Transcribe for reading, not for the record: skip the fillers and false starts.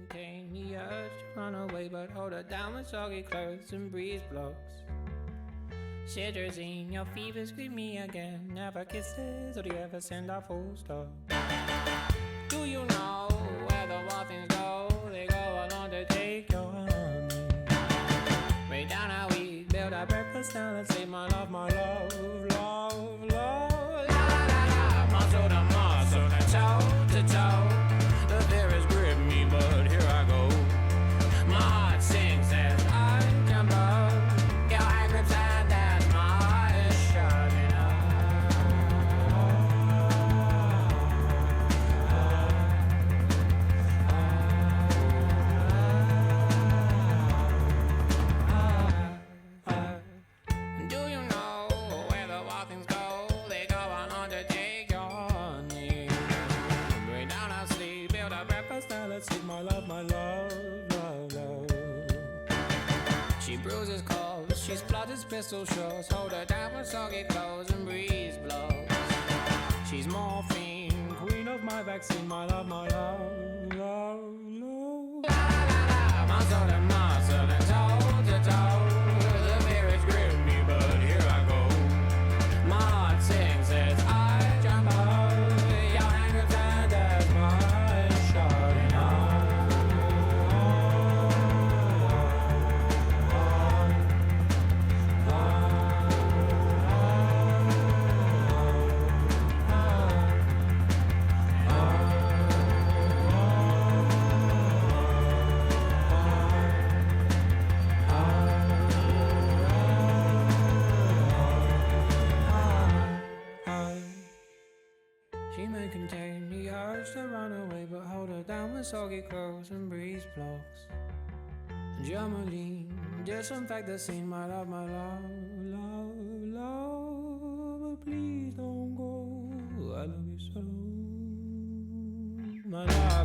contain the urge to run away, but hold her down with soggy clothes and breeze blocks. Cetirizine, your fevers greet me again. Never kisses, or do you ever send a full stop? Do you know where the wild things go? They go along to take your honey. Way down how we build our breakfast down and say my love, love, love. La la la la, muscle to muscle, to toe to toe. The fear has gripped me, but here I go. My heart sings as I jump up. Your hand grips and as my heart is shutting up. Do you know where the wild things go? They go on to take your honey. Break down our sleep, build our breakfast, now let's sleep, my love, love, love. She bruises calls, she splutters pistol shots. Hold her down with soggy clothes and breeze blows. She's morphine, queen of my vaccine, my love, love, love. La la la, muscle to muscle and toe to toe. The mirrors grip me, but here I go. My heart sings as I jump up. Your hand grips and as my eyes shutting She may contain the urge to run away, but hold her down with soggy clothes and breeze blocks. Germaline, disinfect the scene, my love, love, love. But please don't go. I love you so, my love.